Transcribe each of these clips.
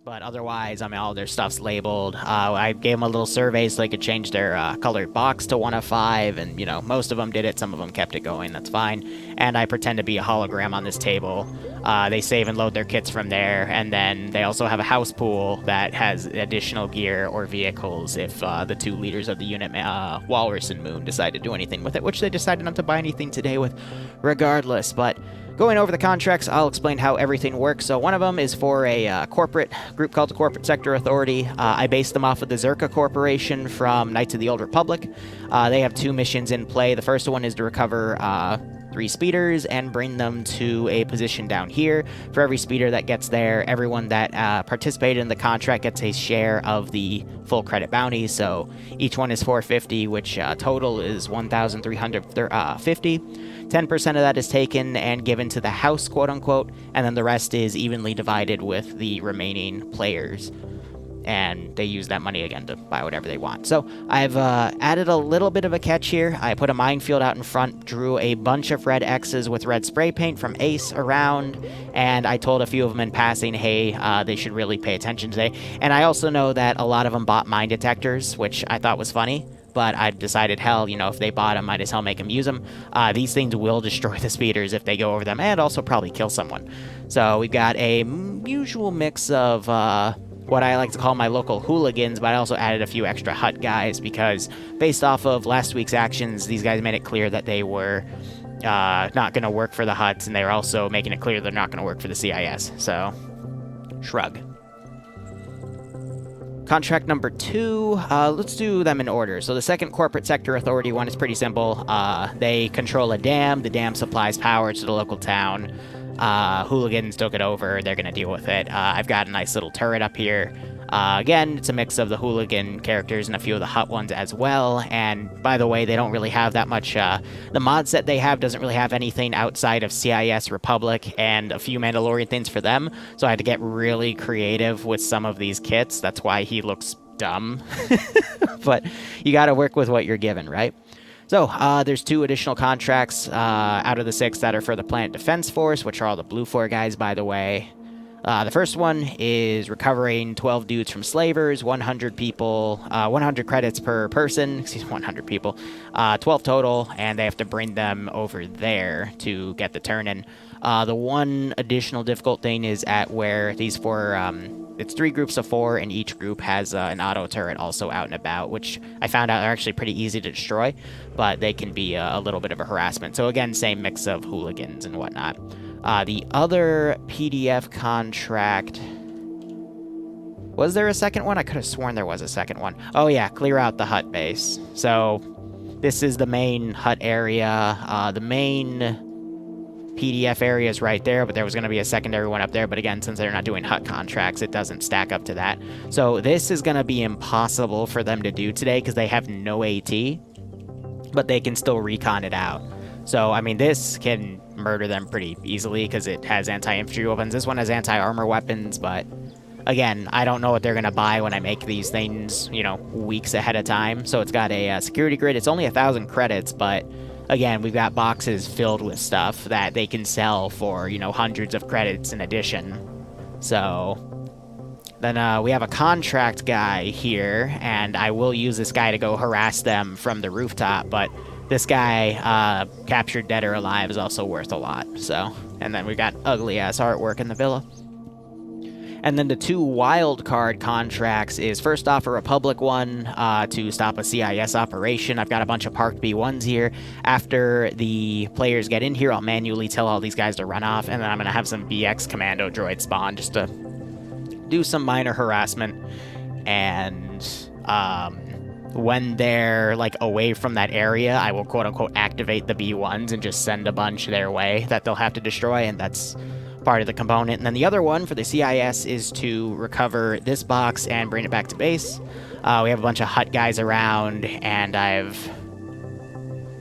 But otherwise, I mean, all their stuff's labeled. I gave them a little survey so they could change their colored box to 1 of 5, and, you know, most of them did it. Some of them kept it going. That's fine. And I pretend to be a hologram on this table. They save and load their kits from there, and then they also have a house pool that has additional gear or vehicles if the 2 leaders of the unit, Walrus and Moon, decide to do anything with it, which they decided not to buy anything today with regardless. But going over the contracts, I'll explain how everything works. So one of them is for a corporate group called the Corporate Sector Authority. I based them off of the Zerka Corporation from Knights of the Old Republic. They have 2 missions in play. The first one is to recover 3 speeders and bring them to a position down here. For every speeder that gets there, everyone that participated in the contract gets a share of the full credit bounty. So each one is 450, which total is 1,350. 10% of that is taken and given to the house, quote-unquote, and then the rest is evenly divided with the remaining players. And they use that money again to buy whatever they want. So I've added a little bit of a catch here. I put a minefield out in front, drew a bunch of red X's with red spray paint from Ace around, and I told a few of them in passing, hey, they should really pay attention today. And I also know that a lot of them bought mine detectors, which I thought was funny. But I decided, hell, you know, if they bought them, might as well make them use them. These things will destroy the speeders if they go over them, and also probably kill someone. So we've got a usual mix of what I like to call my local hooligans, but I also added a few extra hut guys because based off of last week's actions, these guys made it clear that they were not going to work for the huts, and they were also making it clear they're not going to work for the CIS. So, shrug. Contract number 2, let's do them in order. So the second Corporate Sector Authority one is pretty simple. They control a dam. The dam supplies power to the local town. Hooligans took it over. They're going to deal with it. I've got a nice little turret up here. Again, it's a mix of the hooligan characters and a few of the hut ones as well. And by the way, they don't really have that much. The mod set they have doesn't really have anything outside of CIS, Republic, and a few Mandalorian things for them. So I had to get really creative with some of these kits. That's why he looks dumb. But you got to work with what you're given, right? So, there's 2 additional contracts out of the 6 that are for the Planetary Defense Force, which are all the Blue 4 guys, by the way. The first one is recovering 12 dudes from slavers, 100 people, 100 credits per person, 100 people, 12 total, and they have to bring them over there to get the turn-in. The one additional difficult thing is at where these 4, it's 3 groups of 4, and each group has an auto turret also out and about, which I found out are actually pretty easy to destroy, but they can be a little bit of a harassment. So again, same mix of hooligans and whatnot. The other PDF contract... Was there a second one? I could have sworn there was a second one. Oh yeah, clear out the hut base. So this is the main hut area. The main PDF area is right there, but there was going to be a secondary one up there. But again, since they're not doing hut contracts, it doesn't stack up to that. So this is going to be impossible for them to do today because they have no AT, but they can still recon it out. So, I mean, this can murder them pretty easily because it has anti-infantry weapons. This one has anti-armor weapons, but again, I don't know what they're going to buy when I make these things, you know, weeks ahead of time. So it's got a security grid. It's only 1,000 credits, but again, we've got boxes filled with stuff that they can sell for, you know, hundreds of credits in addition. So then we have a contract guy here, and I will use this guy to go harass them from the rooftop, but this guy, captured dead or alive, is also worth a lot. So, and then we got ugly-ass artwork in the villa. And then the 2 wild card contracts is first off a Republic one to stop a CIS operation. I've got a bunch of parked B1s here. After the players get in here, I'll manually tell all these guys to run off, and then I'm going to have some BX commando droid spawn just to do some minor harassment. And when they're like away from that area, I will quote-unquote activate the B1s and just send a bunch their way that they'll have to destroy, and that's part of the component. And then the other one for the CIS is to recover this box and bring it back to base. We have a bunch of hut guys around, and I've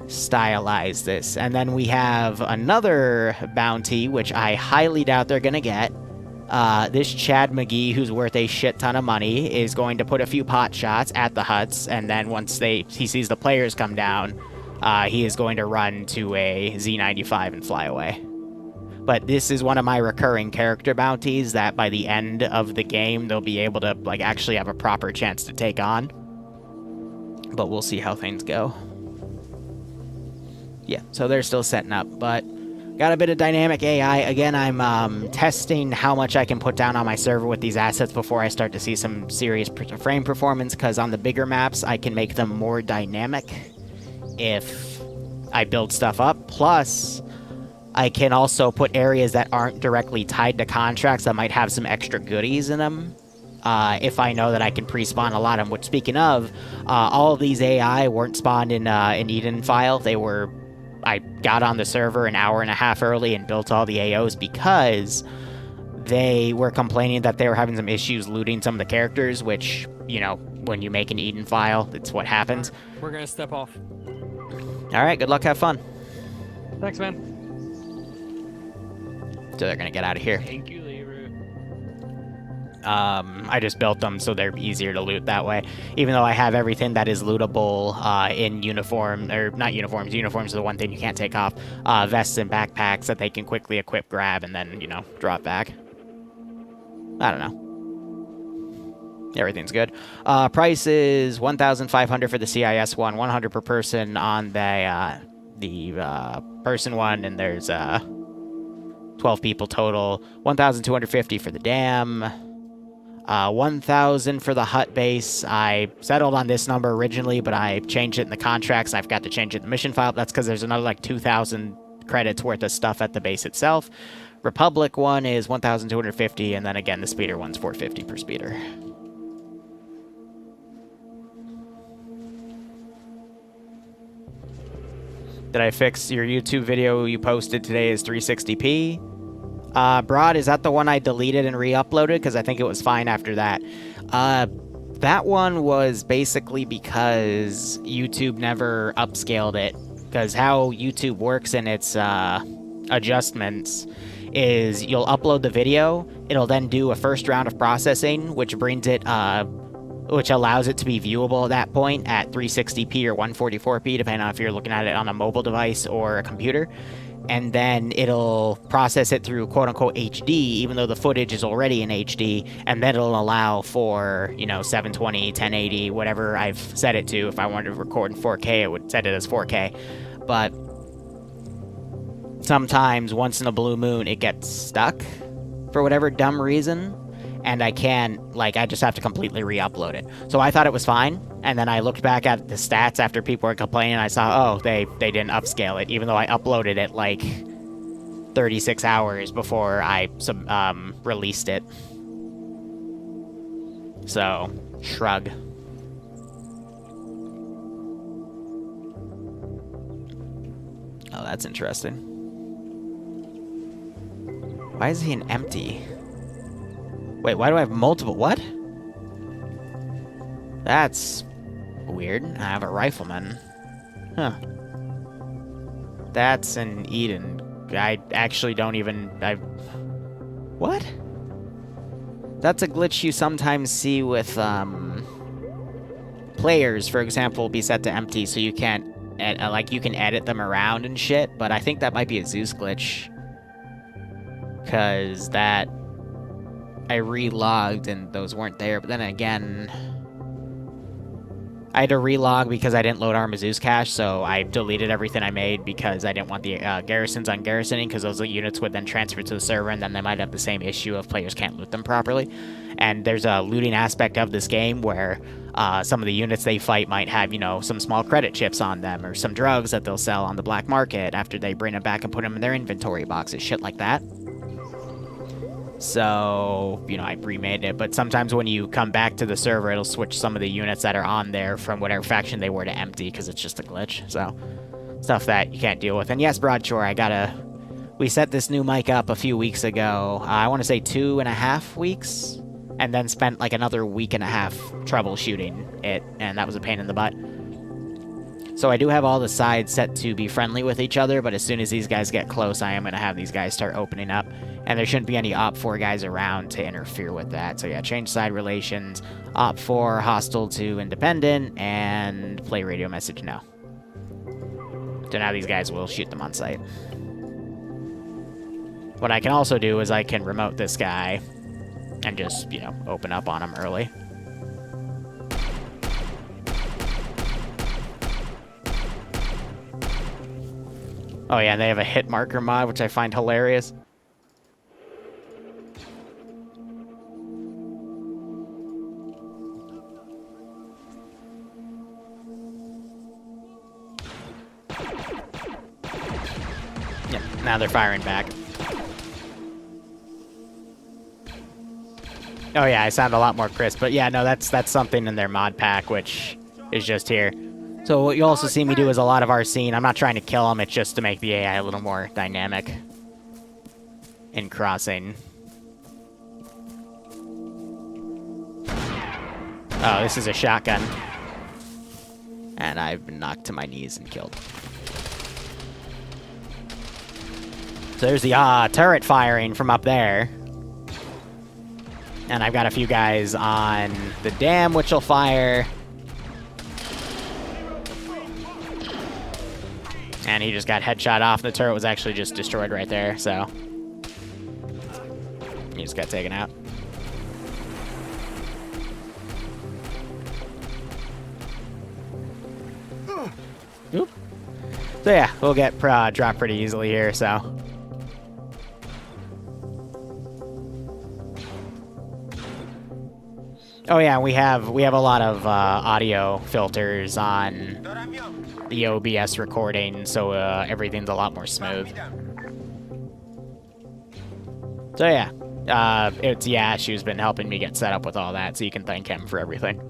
stylized this. And then we have another bounty, which I highly doubt they're gonna get. This Chad McGee, who's worth a shit ton of money, is going to put a few pot shots at the huts, and then once he sees the players come down, he is going to run to a Z95 and fly away. But this is one of my recurring character bounties that by the end of the game, they'll be able to, like, actually have a proper chance to take on. But we'll see how things go. Yeah, so they're still setting up, but got a bit of dynamic AI. Again, I'm testing how much I can put down on my server with these assets before I start to see some serious frame performance, because on the bigger maps, I can make them more dynamic if I build stuff up. Plus, I can also put areas that aren't directly tied to contracts that might have some extra goodies in them. If I know that I can pre-spawn a lot of them. Which, speaking of, all of these AI weren't spawned in an Eden file. I got on the server an hour and a half early and built all the AOs because they were complaining that they were having some issues looting some of the characters, which, you know, when you make an Eden file, it's what happens. We're gonna step off. All right, good luck, have fun. Thanks, man. So they're gonna get out of here. Thank you, Liru. I just built them so they're easier to loot that way. Even though I have everything that is lootable in uniform, or not uniforms. Uniforms are the one thing you can't take off. Vests and backpacks that they can quickly equip, grab, and then, you know, drop back. I don't know. Everything's good. Price is 1,500 for the CIS one, 100 per person on the person one, and there's 12 people total. 1,250 for the dam. 1,000 for the hut base. I settled on this number originally, but I changed it in the contracts. I've got to change it in the mission file. That's because there's another like 2,000 credits worth of stuff at the base itself. Republic one is 1,250, and then again, the speeder one's 450 per speeder. Did I fix your YouTube video you posted today is 360p? Broad, is that the one I deleted and re-uploaded? Because I think it was fine after that. That one was basically because YouTube never upscaled it. Because how YouTube works in its adjustments is you'll upload the video, it'll then do a first round of processing, which brings it, which allows it to be viewable at that point at 360p or 144p, depending on if you're looking at it on a mobile device or a computer. And then it'll process it through quote-unquote HD, even though the footage is already in HD, and then it'll allow for, you know, 720, 1080, whatever I've set it to. If I wanted to record in 4K, it would set it as 4K. But sometimes, once in a blue moon, it gets stuck for whatever dumb reason, and I can't, like, I just have to completely re-upload it. So I thought it was fine, and then I looked back at the stats after people were complaining, and I saw, oh, they didn't upscale it, even though I uploaded it, like, 36 hours before I released it. So, shrug. Oh, that's interesting. Why is he an empty? Wait, why do I have multiple? What? That's weird. I have a rifleman. Huh. That's an Eden. I actually don't even... What? That's a glitch you sometimes see with, players, for example, will be set to empty, so you can't... like, you can edit them around and shit, but I think that might be a Zeus glitch. Because that... I re-logged and those weren't there, but then again... I had to re-log because I didn't load Arma Zeus cache, so I deleted everything I made because I didn't want the garrisons on garrisoning, because those units would then transfer to the server, and then they might have the same issue of players can't loot them properly. And there's a looting aspect of this game where some of the units they fight might have, you know, some small credit chips on them, or some drugs that they'll sell on the black market after they bring them back and put them in their inventory boxes, shit like that. So, you know, I remade it, but sometimes when you come back to the server, it'll switch some of the units that are on there from whatever faction they were to empty, because it's just a glitch. So, stuff that you can't deal with. And yes, Broadshore, we set this new mic up a few weeks ago. I want to say 2.5 weeks, and then spent like another week and a half troubleshooting it, and that was a pain in the butt. So I do have all the sides set to be friendly with each other, but as soon as these guys get close, I am going to have these guys start opening up. And there shouldn't be any Op4 guys around to interfere with that. So yeah, change side relations, Op4 hostile to independent, and play radio message no. So now these guys will shoot them on sight. What I can also do is I can remote this guy and just, you know, open up on him early. Oh yeah, and they have a hit marker mod, which I find hilarious. Yep, now they're firing back. Oh yeah, I sound a lot more crisp, but yeah, no, that's something in their mod pack, which is just here. So what you also see me do is a lot of our scene. I'm not trying to kill them, it's just to make the AI a little more dynamic in crossing. Oh, this is a shotgun. And I've been knocked to my knees and killed. So there's the turret firing from up there. And I've got a few guys on the dam, which will fire. And he just got headshot off. The turret was actually just destroyed right there, so he just got taken out. Oop. So yeah, we'll get dropped pretty easily here, so. Oh yeah, we have a lot of audio filters on the OBS recording, so everything's a lot more smooth. So yeah, it's Yash who's been helping me get set up with all that, so you can thank him for everything.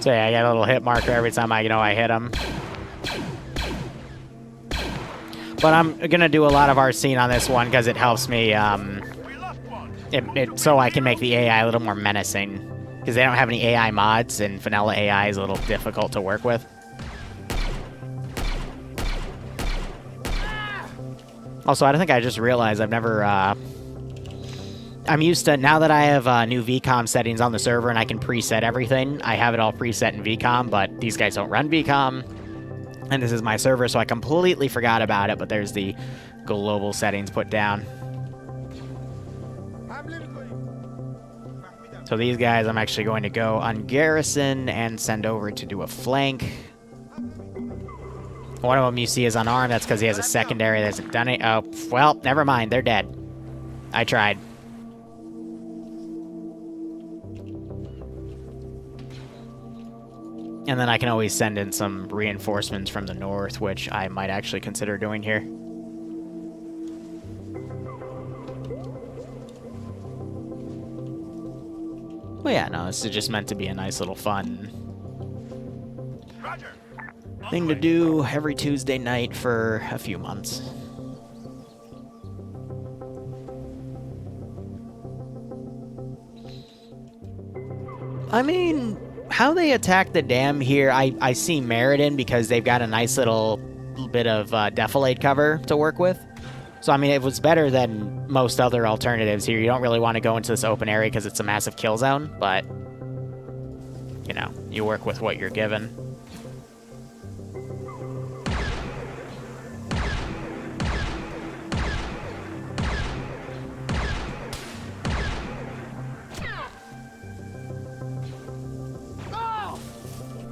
So yeah, I got a little hit marker every time I hit him. But I'm gonna do a lot of our scene on this one because it helps me, so I can make the AI a little more menacing. Because they don't have any AI mods, and vanilla AI is a little difficult to work with. Also, I think I just realized I've never, I'm used to, now that I have new VCOM settings on the server and I can preset everything, I have it all preset in VCOM, but these guys don't run VCOM. And this is my server, so I completely forgot about it, but there's the global settings put down. So these guys I'm actually going to go on garrison and send over to do a flank. One of them you see is unarmed, that's because he has a secondary that hasn't done it. Oh, well, never mind, they're dead. I tried. And then I can always send in some reinforcements from the north, which I might actually consider doing here. Well, yeah, no, this is just meant to be a nice little fun thing to do every Tuesday night for a few months. I mean, how they attack the dam here, I see merit in because they've got a nice little bit of defilade cover to work with. So, I mean, it was better than most other alternatives here. You don't really want to go into this open area because it's a massive kill zone, but, you know, you work with what you're given.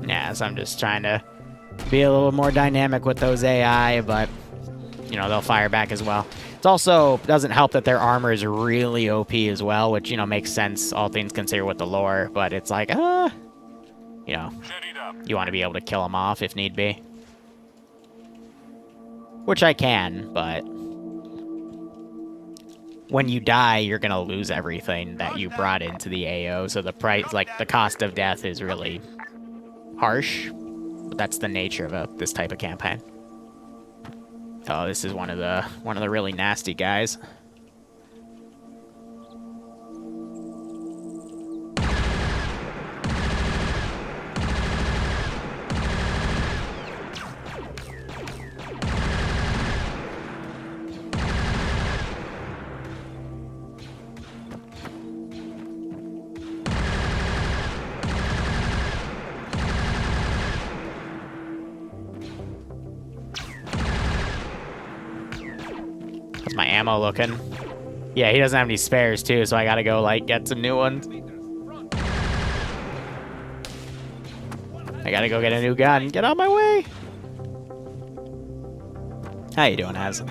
Yeah, so I'm just trying to be a little more dynamic with those AI, but, you know, they'll fire back as well. It also doesn't help that their armor is really OP as well, which, you know, makes sense, all things considered with the lore, but it's like, you know, you want to be able to kill them off if need be. Which I can, but when you die, you're going to lose everything that you brought into the AO, so the price, like, the cost of death is really harsh, but that's the nature of this type of campaign. Oh, this is one of the really nasty guys. ammo looking. Yeah, he doesn't have any spares too, so I gotta go like get some new ones. I gotta go get a new gun. Get out my way. How you doing, Az?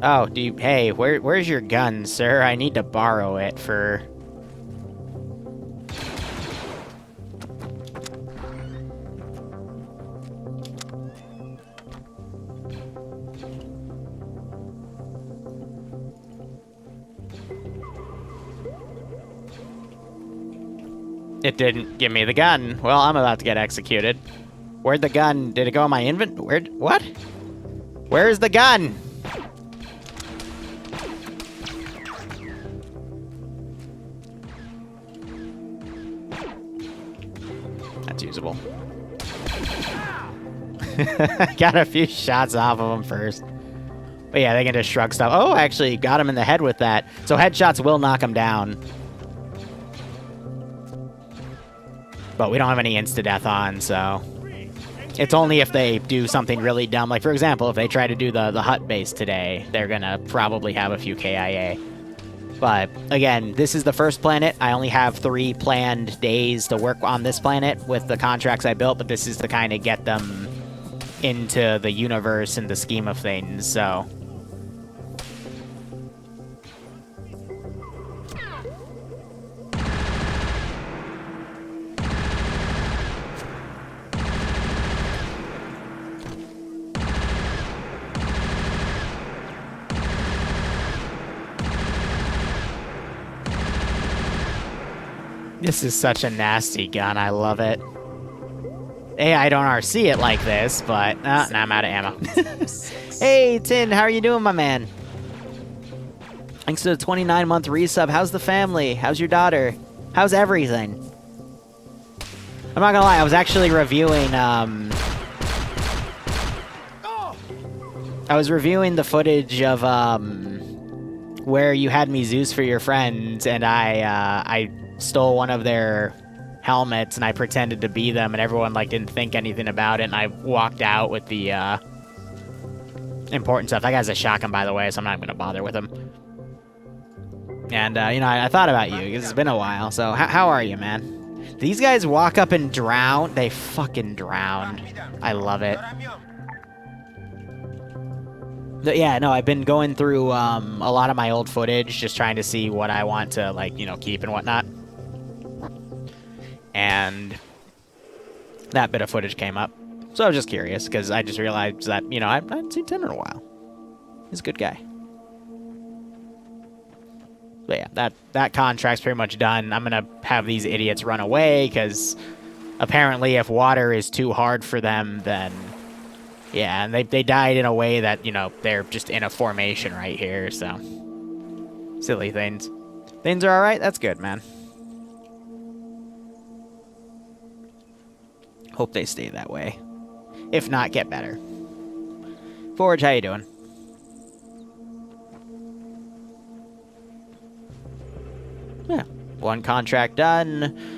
Oh, hey, where's your gun, sir? I need to borrow it for... It didn't give me the gun. Well, I'm about to get executed. Where'd the gun? Did it go in my inventory? What? Where's the gun? That's usable. Got a few shots off of him first. But yeah, they can just shrug stuff. Oh, actually got him in the head with that. So headshots will knock him down. But we don't have any insta-death on, so... It's only if they do something really dumb. Like, for example, if they try to do the hut base today, they're gonna probably have a few KIA. But, again, this is the first planet. I only have 3 planned days to work on this planet with the contracts I built, but this is to kind of get them into the universe and the scheme of things, so... This is such a nasty gun. I love it. I don't RC it like this, but... nah, I'm out of ammo. Hey, Tin, how are you doing, my man? Thanks to the 29-month resub. How's the family? How's your daughter? How's everything? I'm not gonna lie, I was actually reviewing, I was reviewing the footage of, where you had me Zeus for your friends, and I stole one of their helmets and I pretended to be them, and everyone like didn't think anything about it, and I walked out with the important stuff. That guy's a shotgun, by the way, so I'm not gonna bother with him. And you know, I thought about you because it's been a while. So how are you, man? These guys walk up and drown. They fucking drowned. I love it. But yeah, no, I've been going through a lot of my old footage, just trying to see what I want to, like, you know, keep and whatnot. And that bit of footage came up. So I was just curious, because I just realized that, you know, I hadn't seen Tin in a while. He's a good guy. But yeah, that contract's pretty much done. I'm going to have these idiots run away, because apparently if water is too hard for them, then... yeah, and they died in a way that, you know, they're just in a formation right here, so... silly things. Things are alright? That's good, man. Hope they stay that way. If not, get better. Forge, how you doing? Yeah, 1 contract done.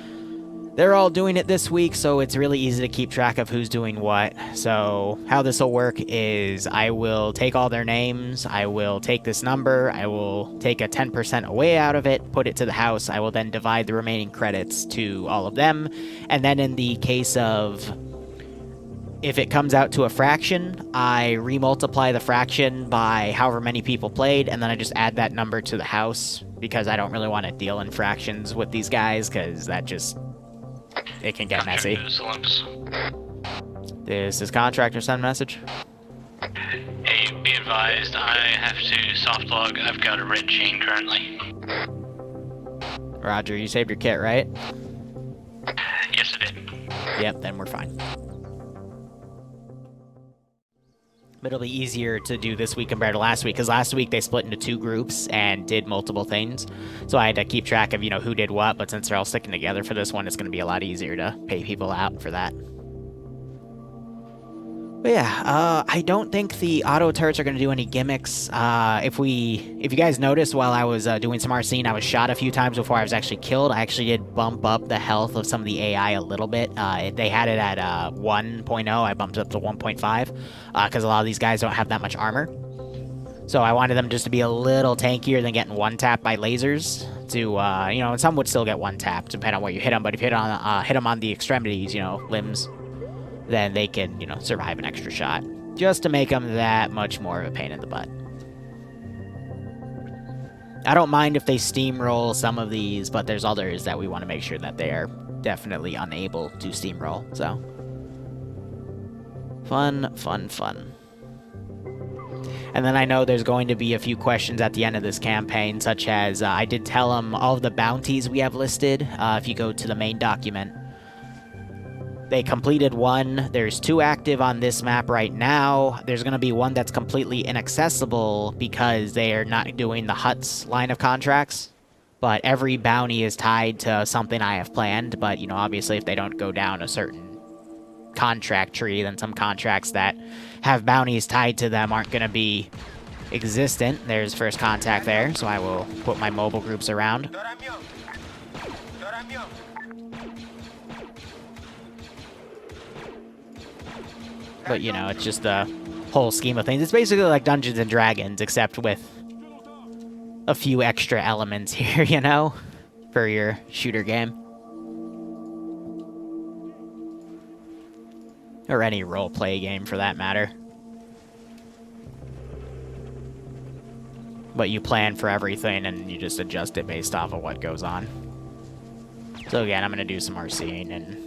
They're all doing it this week, so it's really easy to keep track of who's doing what. So how this will work is I will take all their names, I will take this number, I will take a 10% away out of it, put it to the house, I will then divide the remaining credits to all of them, and then in the case of if it comes out to a fraction, I remultiply the fraction by however many people played, and then I just add that number to the house, because I don't really want to deal in fractions with these guys, because that just... it can get messy. This is Contractor, send message. Hey, be advised, I have to soft log. I've got a red chain currently. Roger, you saved your kit, right? Yes, I did. Yep, then we're fine. But it'll be easier to do this week compared to last week, because last week they split into 2 groups and did multiple things. So I had to keep track of, you know, who did what, but since they're all sticking together for this one, it's going to be a lot easier to pay people out for that. But yeah, I don't think the auto turrets are going to do any gimmicks. If you guys noticed while I was doing some Arsene, I was shot a few times before I was actually killed. I actually did bump up the health of some of the AI a little bit. They had it at 1.0. I bumped it up to 1.5 because a lot of these guys don't have that much armor. So I wanted them just to be a little tankier than getting one-tapped by lasers. To, you know, and some would still get one-tapped depending on where you hit them. But if you hit them on the extremities, you know, limbs, then they can, you know, survive an extra shot. Just to make them that much more of a pain in the butt. I don't mind if they steamroll some of these, but there's others that we want to make sure that they are definitely unable to steamroll, so. Fun, fun, fun. And then I know there's going to be a few questions at the end of this campaign, such as, I did tell them all of the bounties we have listed, if you go to the main document. They completed one. There's 2 active on this map right now. There's going to be one that's completely inaccessible because they are not doing the huts line of contracts. But every bounty is tied to something I have planned. But, you know, obviously if they don't go down a certain contract tree, then some contracts that have bounties tied to them aren't going to be existent. There's first contact there, so I will put my mobile groups around. But, you know, it's just the whole scheme of things. It's basically like Dungeons & Dragons, except with a few extra elements here, you know, for your shooter game. Or any role-play game, for that matter. But you plan for everything, and you just adjust it based off of what goes on. So again, I'm going to do some Arsene, and...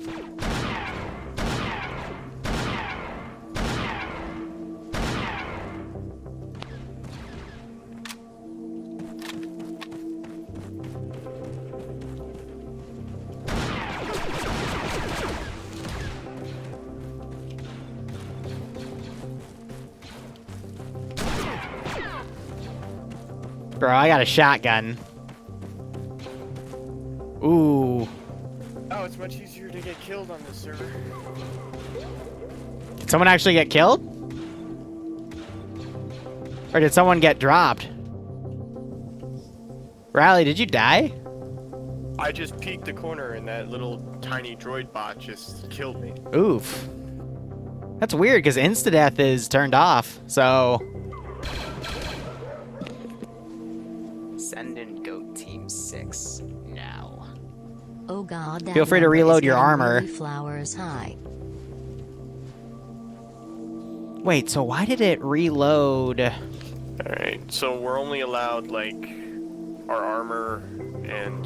Bro, I got a shotgun. Ooh. Oh, it's much easier to get killed on this server. Did someone actually get killed? Or did someone get dropped? Riley, did you die? I just peeked the corner and that little tiny droid bot just killed me. Oof. That's weird, because insta-death is turned off, so... Send in Goat Team 6 now. Oh god, that Feel free to number reload is your getting armor. really flowers high. Wait, so why did it reload? Alright, so we're only allowed, like, our armor and...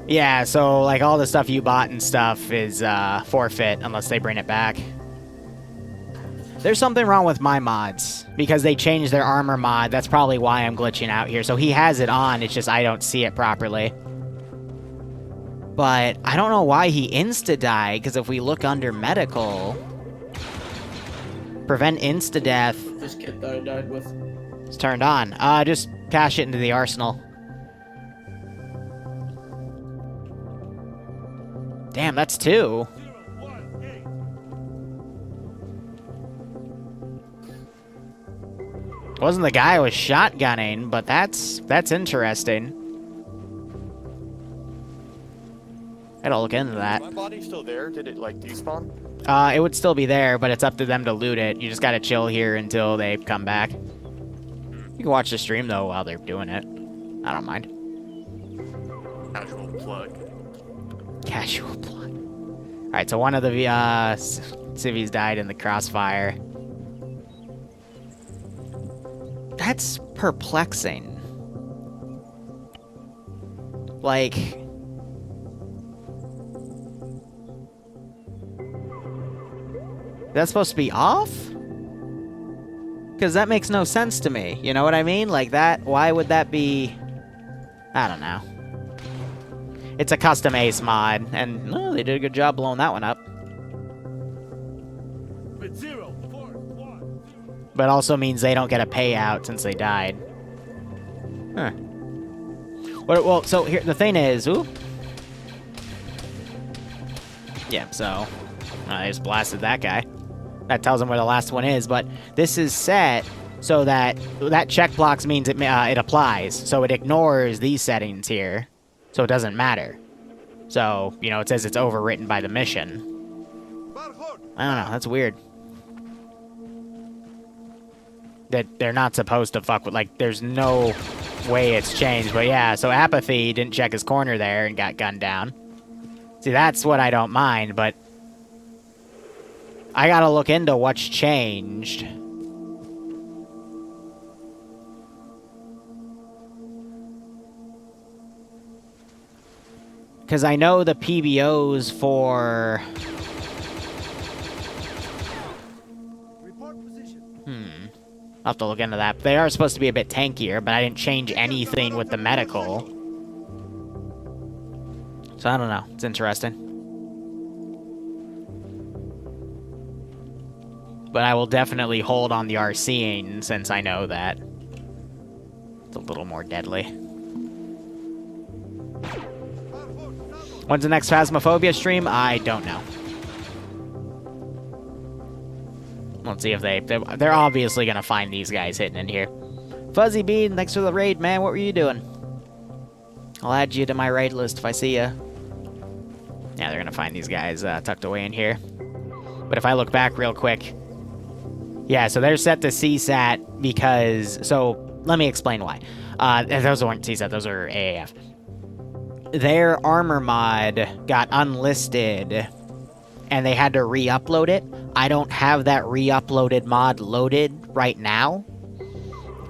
Yeah, so, like, all the stuff you bought and stuff is, forfeit unless they bring it back. There's something wrong with my mods, because they changed their armor mod. That's probably why I'm glitching out here. So he has it on, it's just I don't see it properly. But I don't know why he insta-died, because if we look under medical... Prevent insta-death... This kit that I died with. It's turned on. Just cash it into the arsenal. Damn, that's 2. Wasn't the guy I was shotgunning, but that's interesting. Gotta look into that. My body's still there? Did it, like, despawn? It would still be there, but it's up to them to loot it. You just gotta chill here until they come back. You can watch the stream, though, while they're doing it. I don't mind. Casual plug. Casual plug. Alright, so one of the civvies died in the crossfire. That's perplexing. Like... That's supposed to be off? Because that makes no sense to me. You know what I mean? Like that, why would that be... I don't know. It's a custom ace mod, and well, they did a good job blowing that one up. But also means they don't get a payout since they died. Huh. Well, so here, the thing is, ooh. Yeah, so, I just blasted that guy. that tells them where the last one is, but this is set so that that check box means it applies, so it ignores these settings here, so it doesn't matter. So, you know, it says it's overwritten by the mission. I don't know, that's weird. That they're not supposed to fuck with, like, there's no way it's changed, but yeah, so Apathy didn't check his corner there and got gunned down. See, that's what I don't mind, but I gotta look into what's changed. Because I know the PBOs for... I'll have to look into that. They are supposed to be a bit tankier, but I didn't change anything with the medical. So I don't know. It's interesting. But I will definitely hold on the RCing since I know that it's a little more deadly. When's the next Phasmophobia stream? I don't know. Let's see if they're obviously gonna find these guys hidden in here. Fuzzy Bean, thanks for the raid, man. What were you doing? I'll add you to my raid list if I see ya. Yeah, they're gonna find these guys tucked away in here. But if I look back real quick, yeah, so they're set to CSAT because. So let me explain why. Those weren't CSAT; those are AAF. Their armor mod got unlisted, and they had to re-upload it. I don't have that re-uploaded mod loaded right now,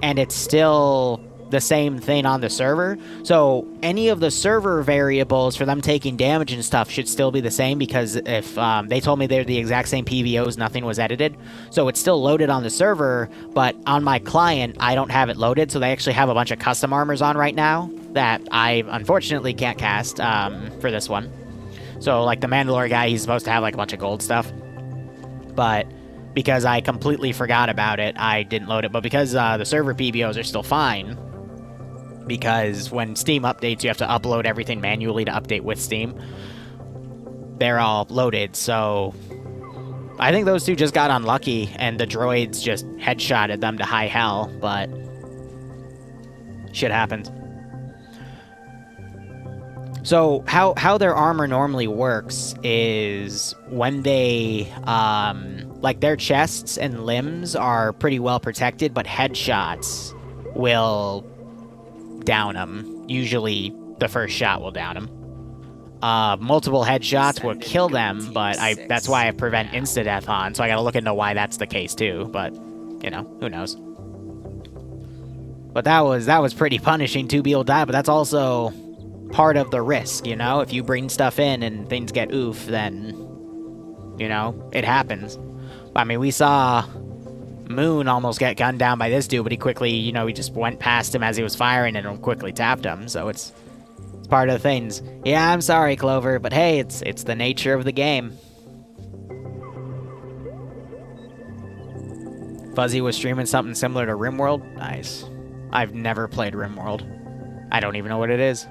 and it's still the same thing on the server. So any of the server variables for them taking damage and stuff should still be the same, because if they told me they're the exact same PVOs, nothing was edited. So it's still loaded on the server, but on my client, I don't have it loaded. So they actually have a bunch of custom armors on right now that I unfortunately can't cast for this one. So like the Mandalorian guy, he's supposed to have like a bunch of gold stuff. But because I completely forgot about it, I didn't load it. But because the server PBOs are still fine, because when Steam updates, you have to upload everything manually to update with Steam, they're all loaded. So I think those two just got unlucky, and the droids just headshotted them to high hell, but shit happens. So how their armor normally works is when they, like their chests and limbs are pretty well protected, but headshots will down them. Usually the first shot will down them. Multiple headshots will kill them, but that's why I prevent insta-death on, so I gotta look into why that's the case too, but, you know, who knows. But that was pretty punishing to be able to die, but that's also part of the risk, you know? If you bring stuff in and things get oof, then, you know, it happens. I mean, we saw Moon almost get gunned down by this dude, but he quickly, you know, he just went past him as he was firing and quickly tapped him, so it's part of the things. Yeah, I'm sorry, Clover, but hey, it's the nature of the game. Fuzzy was streaming something similar to RimWorld? Nice. I've never played RimWorld. I don't even know what it is.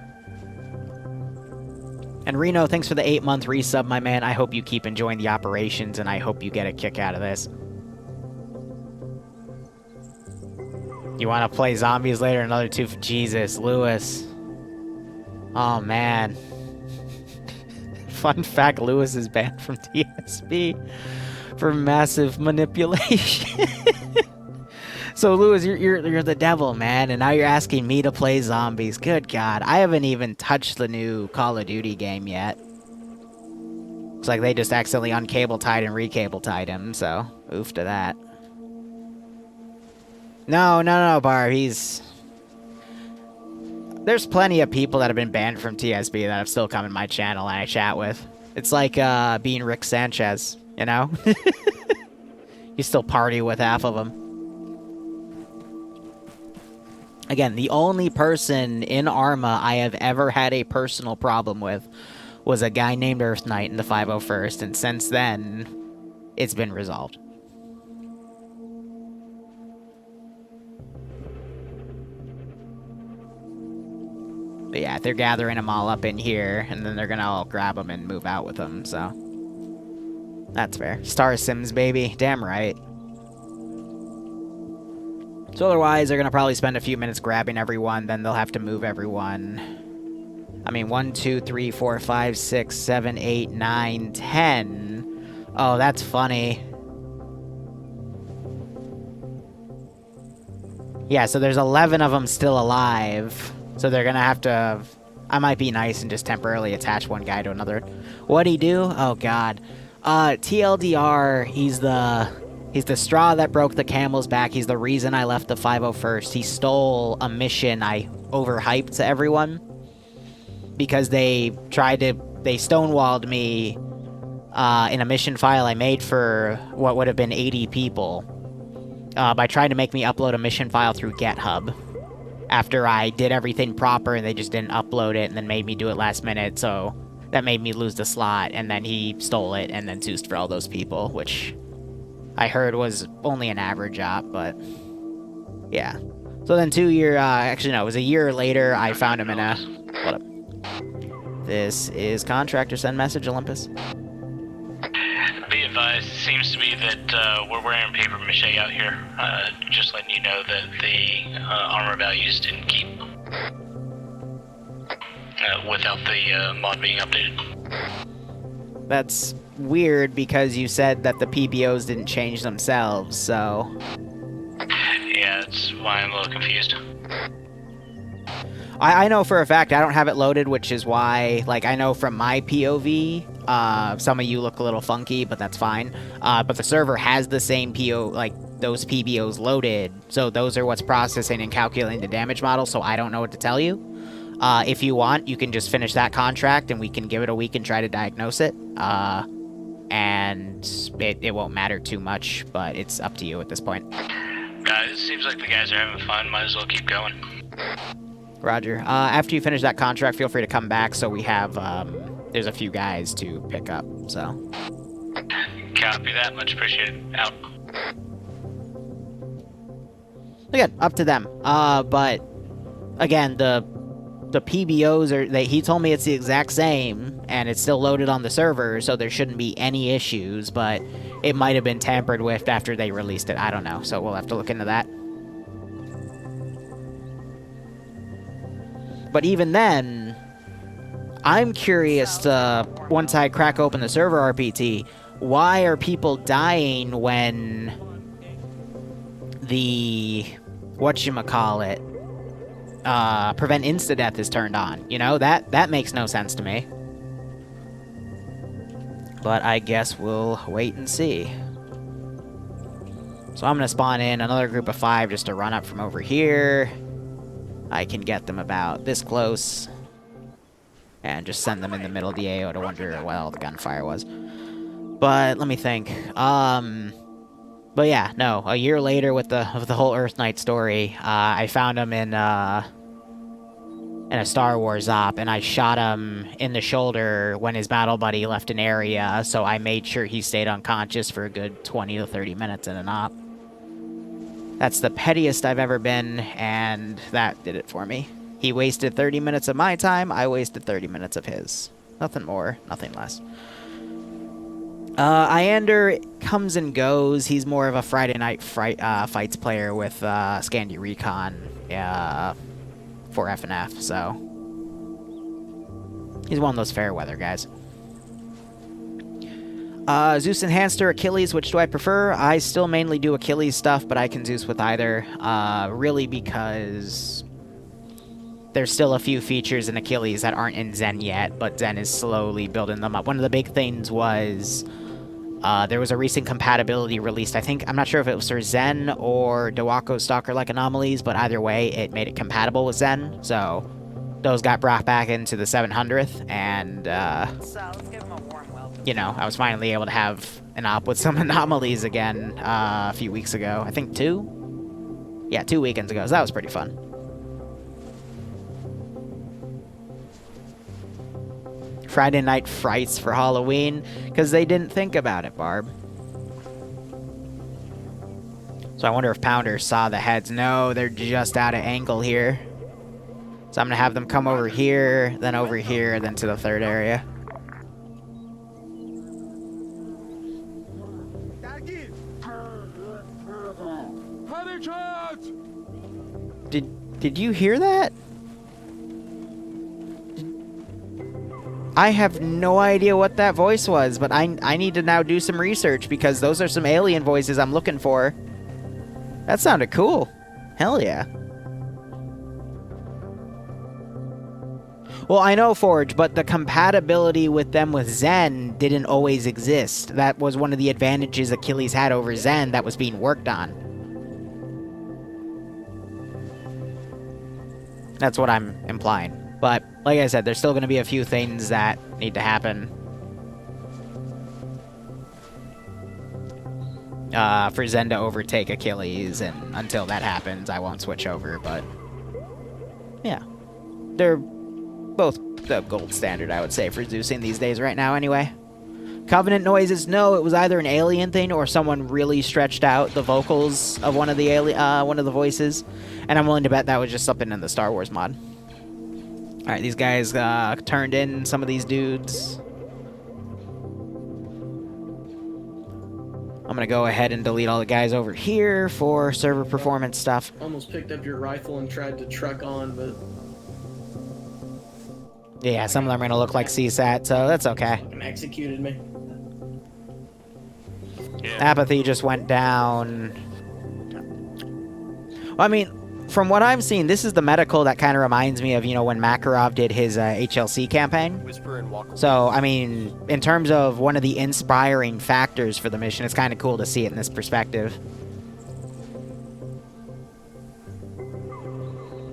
And Reno, thanks for the 8-month resub, my man. I hope you keep enjoying the operations, and I hope you get a kick out of this. You want to play zombies later? Another 2 for Jesus, Lewis. Oh, man. Fun fact, Lewis is banned from TSB for massive manipulation. So, Lewis, you're the devil, man, and now you're asking me to play zombies. Good God. I haven't even touched the new Call of Duty game yet. Looks like they just accidentally uncable-tied and recable-tied him, so oof to that. No, Bar, he's... There's plenty of people that have been banned from TSB that have still come in my channel and I chat with. It's like being Rick Sanchez, you know? You still party with half of them. Again, the only person in Arma I have ever had a personal problem with was a guy named Earth Knight in the 501st, and since then, it's been resolved. But yeah, they're gathering them all up in here, and then they're gonna all grab them and move out with them, so... That's fair. Star Sims, baby. Damn right. So otherwise, they're gonna probably spend a few minutes grabbing everyone, then they'll have to move everyone. I mean, 1, 2, 3, 4, 5, 6, 7, 8, 9, 10. Oh, that's funny. Yeah, so there's 11 of them still alive. So they're gonna have to... I might be nice and just temporarily attach one guy to another. What'd he do? Oh, God. TLDR, he's the straw that broke the camel's back. He's the reason I left the 501st. He stole a mission I overhyped to everyone. Because they stonewalled me in a mission file I made for what would have been 80 people. By trying to make me upload a mission file through GitHub. After I did everything proper and they just didn't upload it and then made me do it last minute, so that made me lose the slot, and then he stole it and then Zeus'd for all those people, which I heard was only an average op, but yeah. So then actually no, it was a year later, I found him in a... What up? This is Contractor, send message, Olympus. Be advised, it seems to be that we're wearing paper mache out here. Just letting you know that the armor values didn't keep without the mod being updated. That's weird because you said that the PBOs didn't change themselves, so... Yeah, that's why I'm a little confused. I know for a fact I don't have it loaded, which is why, like, I know from my POV, some of you look a little funky, but that's fine. But the server has the same those PBOs loaded, so those are what's processing and calculating the damage model, so I don't know what to tell you. If you want, you can just finish that contract, and we can give it a week and try to diagnose it. And it won't matter too much, but it's up to you at this point. Guys, it seems like the guys are having fun. Might as well keep going. Roger. After you finish that contract, feel free to come back, so we have, there's a few guys to pick up, so. Copy that. Much appreciated. Out. Again, up to them. But, again, the PBOs he told me it's the exact same, and it's still loaded on the server, so there shouldn't be any issues, but it might have been tampered with after they released it. I don't know, so we'll have to look into that. But even then, I'm curious, once I crack open the server RPT, why are people dying when the, whatchamacallit, prevent insta-death is turned on? You know, that makes no sense to me. But I guess we'll wait and see. So I'm gonna spawn in another group of 5 just to run up from over here. I can get them about this close. And just send them in the middle of the AO to wonder what all the gunfire was. But let me think. But yeah, no. A year later with the whole Earth Knight story, I found him in a Star Wars op, and I shot him in the shoulder when his battle buddy left an area, so I made sure he stayed unconscious for a good 20 to 30 minutes in an op. That's the pettiest I've ever been, and that did it for me. He wasted 30 minutes of my time, I wasted 30 minutes of his. Nothing more, nothing less. Iander comes and goes. He's more of a Friday night fights player with Scandi Recon for FNF, so... He's one of those fair weather guys. Zeus Enhanced or Achilles, which do I prefer? I still mainly do Achilles stuff, but I can Zeus with either. Really because there's still a few features in Achilles that aren't in Zen yet, but Zen is slowly building them up. One of the big things was there was a recent compatibility released. I'm not sure if it was for Zen or Dawako Stalker-like anomalies, but either way, it made it compatible with Zen. So those got brought back into the 700th, and you know, I was finally able to have an op with some anomalies again a few weeks ago. I think 2? Yeah, 2 weekends ago, so that was pretty fun. Friday night frights for Halloween, because they didn't think about it, Barb. So I wonder if Pounder saw the heads. No, they're just out of angle here. So I'm going to have them come over here, then to the third area. Did you hear that? I have no idea what that voice was, but I need to now do some research because those are some alien voices I'm looking for. That sounded cool. Hell yeah. Well, I know Forge, but the compatibility with them with Zen didn't always exist. That was one of the advantages Achilles had over Zen that was being worked on. That's what I'm implying. But, like I said, there's still going to be a few things that need to happen. For Zen to overtake Achilles, and until that happens, I won't switch over, but... yeah. They're both the gold standard, I would say, for Zeusing these days right now, anyway. Covenant noises, no, it was either an alien thing or someone really stretched out the vocals of one of the voices, and I'm willing to bet that was just something in the Star Wars mod. Alright, these guys turned in some of these dudes. I'm gonna go ahead and delete all the guys over here for server performance stuff. Almost picked up your rifle and tried to truck on, but... yeah, some of them are gonna look like CSAT, so that's okay. executed me. Yeah. Apathy just went down. Well, I mean, from what I'm seeing, this is the medical that kind of reminds me of, you know, when Makarov did his HLC campaign. Whisper and walk away. So, I mean, in terms of one of the inspiring factors for the mission, it's kind of cool to see it in this perspective.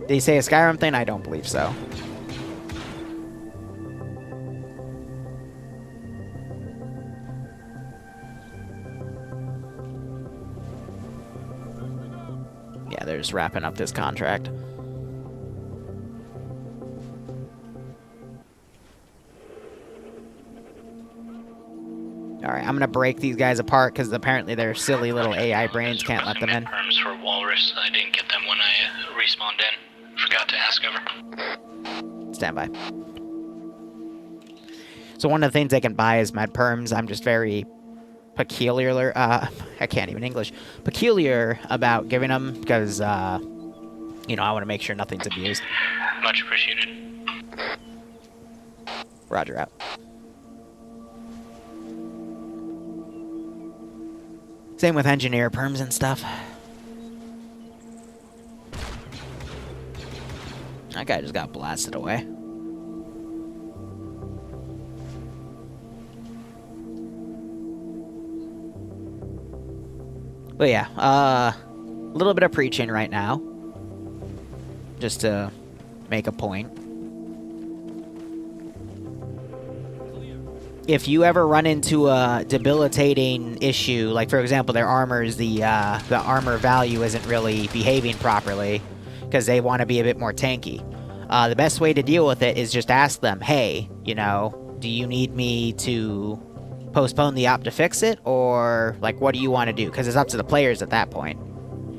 Did he say a Skyrim thing? I don't believe so. Yeah, they're just wrapping up this contract. Alright, I'm gonna break these guys apart because apparently their silly little AI brains can't let them in. Terms for Walrus. I didn't get them when I respawned in. Forgot to ask over. Stand by. So one of the things they can buy is med perms. I'm just very peculiar, I can't even English, peculiar about giving them because, you know, I want to make sure nothing's abused. Much appreciated. Roger out. Same with engineer perms and stuff. That guy just got blasted away. But yeah, a little bit of preaching right now. Just to make a point. If you ever run into a debilitating issue, like for example their armors, the armor value isn't really behaving properly because they want to be a bit more tanky. The best way to deal with it is just ask them, hey, you know, do you need me to postpone the op to fix it, or like what do you want to do? Because it's up to the players at that point.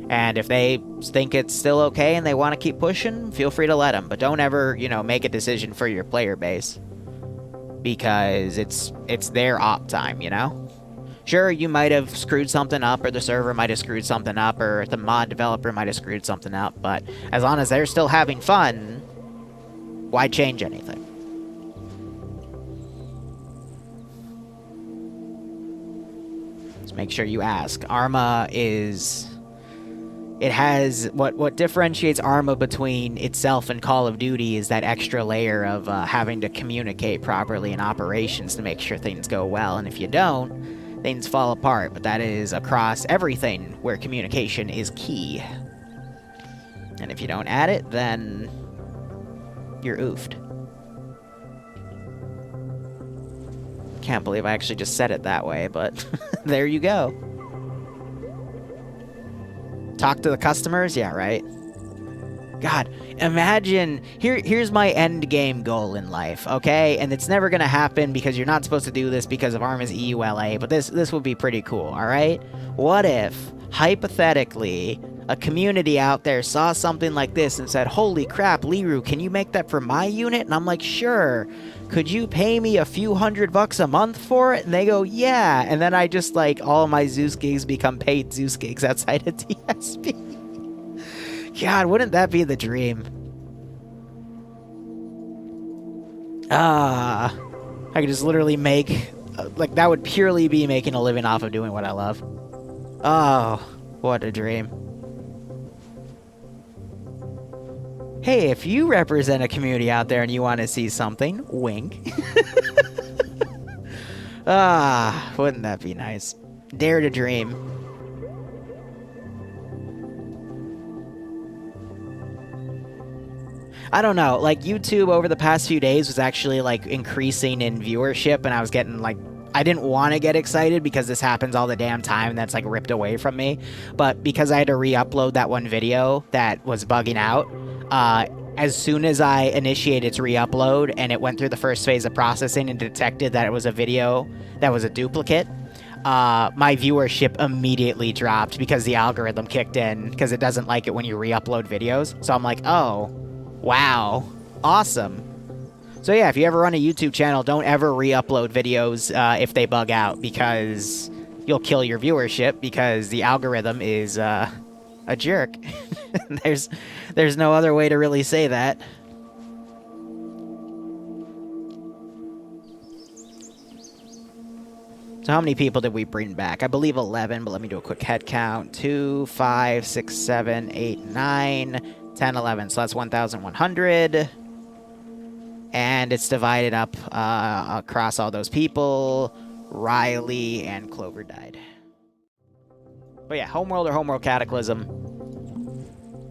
And if they think it's still okay and they want to keep pushing, feel free to let them, but don't ever, you know, make a decision for your player base, because it's their op time, you know. Sure, you might have screwed something up, or the server might have screwed something up, or the mod developer might have screwed something up, but as long as they're still having fun, why change anything? Make sure you ask. Arma is... it has... what differentiates Arma between itself and Call of Duty is that extra layer of having to communicate properly in operations to make sure things go well, and if you don't, things fall apart, but that is across everything where communication is key. And if you don't add it, then you're oofed. Can't believe I actually just said it that way, but there you go. Talk to the customers? Yeah, right. God, imagine, here's my end game goal in life, okay? And it's never gonna happen because you're not supposed to do this because of Arma's EULA, but this would be pretty cool, alright? What if, hypothetically, a community out there saw something like this and said, holy crap, Liru, can you make that for my unit? And I'm like, sure. Could you pay me a few $100 a month for it? And they go, yeah. And then I just, like, all my Zeus gigs become paid Zeus gigs outside of TSP. God, wouldn't that be the dream? I could just literally make, like, that would purely be making a living off of doing what I love. Oh, what a dream. Hey, if you represent a community out there and you want to see something, wink. Wouldn't that be nice? Dare to dream. I don't know, like, YouTube over the past few days was actually, like, increasing in viewership, and I was getting, like, I didn't want to get excited because this happens all the damn time and that's, like, ripped away from me. But because I had to re-upload that one video that was bugging out, as soon as I initiated its re-upload and it went through the first phase of processing and detected that it was a video that was a duplicate, my viewership immediately dropped because the algorithm kicked in because it doesn't like it when you re-upload videos. So I'm like, oh, wow, awesome. So yeah, if you ever run a YouTube channel, don't ever re-upload videos if they bug out, because you'll kill your viewership because the algorithm is a jerk. There's no other way to really say that. So how many people did we bring back? I believe 11, but let me do a quick head count. 2, 5, 6, 7, 8, 9, 10, 11. So that's 1,100. And it's divided up across all those people. Riley and Clover died. But yeah, Homeworld or Homeworld Cataclysm.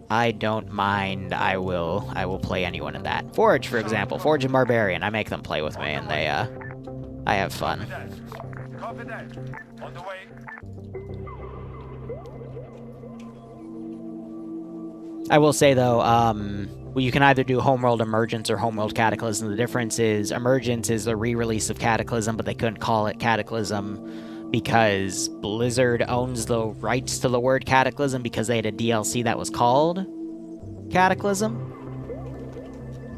I don't mind. I will play anyone in that. Forge, for example. Forge and Barbarian. I make them play with me, and they I have fun. I will say though, well, you can either do Homeworld Emergence or Homeworld Cataclysm. The difference is Emergence is the re-release of Cataclysm, but they couldn't call it Cataclysm because Blizzard owns the rights to the word Cataclysm because they had a DLC that was called Cataclysm.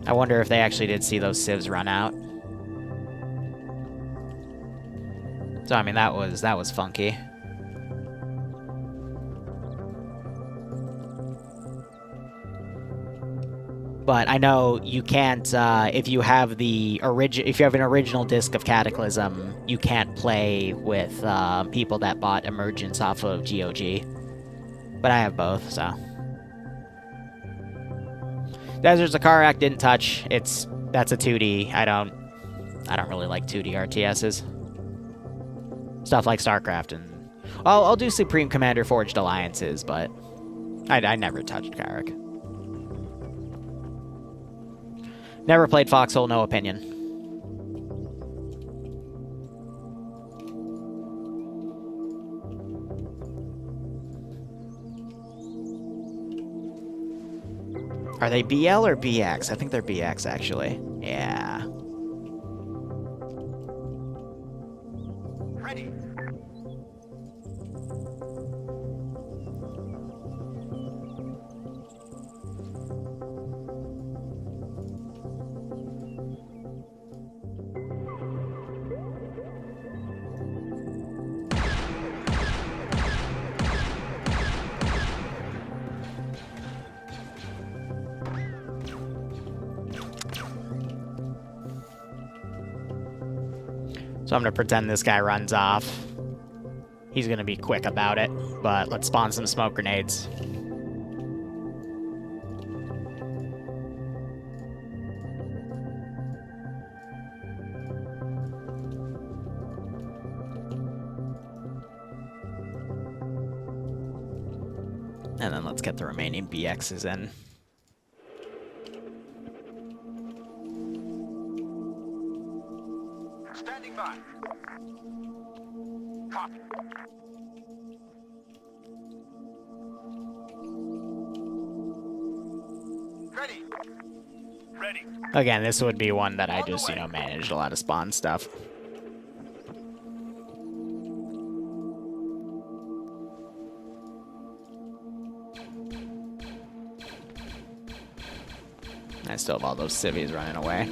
I wonder if they actually did see those civs run out. So I mean, that was funky. But I know you can't, if you have an original disc of Cataclysm, you can't play with people that bought Emergence off of GOG. But I have both, so. Deserts of Karak didn't touch. That's a 2D. I don't really like 2D RTSs. Stuff like StarCraft and I'll do Supreme Commander Forged Alliances, but I never touched Karak. Never played Foxhole, no opinion. Are they BL or BX? I think they're BX, actually. Yeah. Ready. So I'm going to pretend this guy runs off. He's going to be quick about it, but let's spawn some smoke grenades. And then let's get the remaining BXs in. Standing by. Copy. Ready. Ready. Again, this would be one that I just, managed a lot of spawn stuff. I still have all those civvies running away.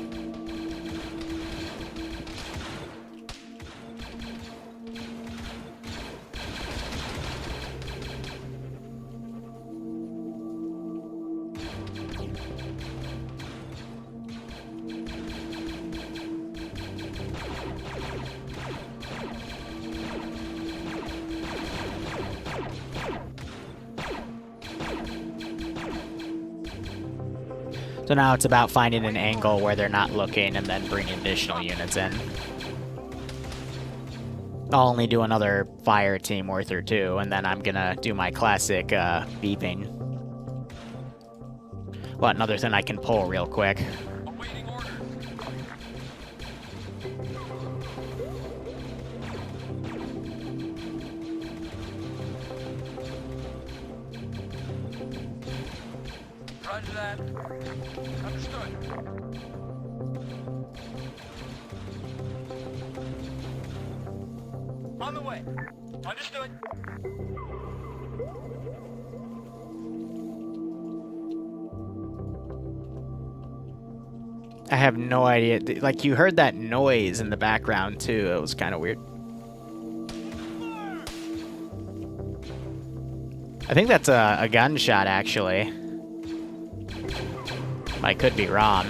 So now it's about finding an angle where they're not looking and then bringing additional units in. I'll only do another fire team worth or two, and then I'm gonna do my classic beeping. What, another thing I can pull real quick. Awaiting orders. Roger that. Understood. On the way. Understood. I have no idea. Like, you heard that noise in the background, too. It was kind of weird. I think that's a gunshot, actually. I could be wrong.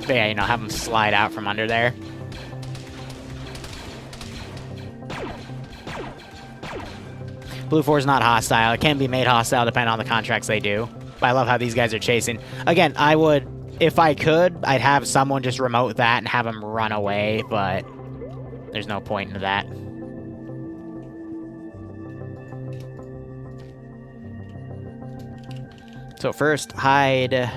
But yeah, you know, have them slide out from under there. Blue 4 is not hostile. It can be made hostile depending on the contracts they do. But I love how these guys are chasing. Again, I would, if I could, I'd have someone just remote that and have them run away, but there's no point in that. So first, hide.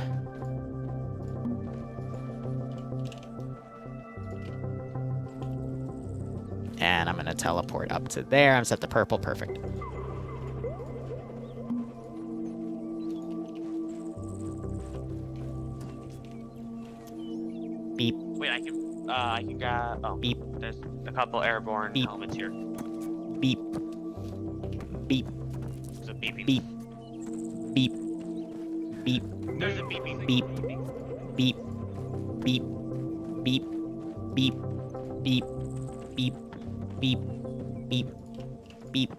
And I'm gonna teleport up to there. I'm set the purple, perfect. Beep. Wait, I can grab. Oh, Beep. There's a couple airborne Beep. helmets here. Beep. Beep. There's a beeping. Beep. Beep. Beep. There's a beeping. Beep. Beep. Beep. Beep. Beep. Beep. Beep. Beep. Beep. Beep.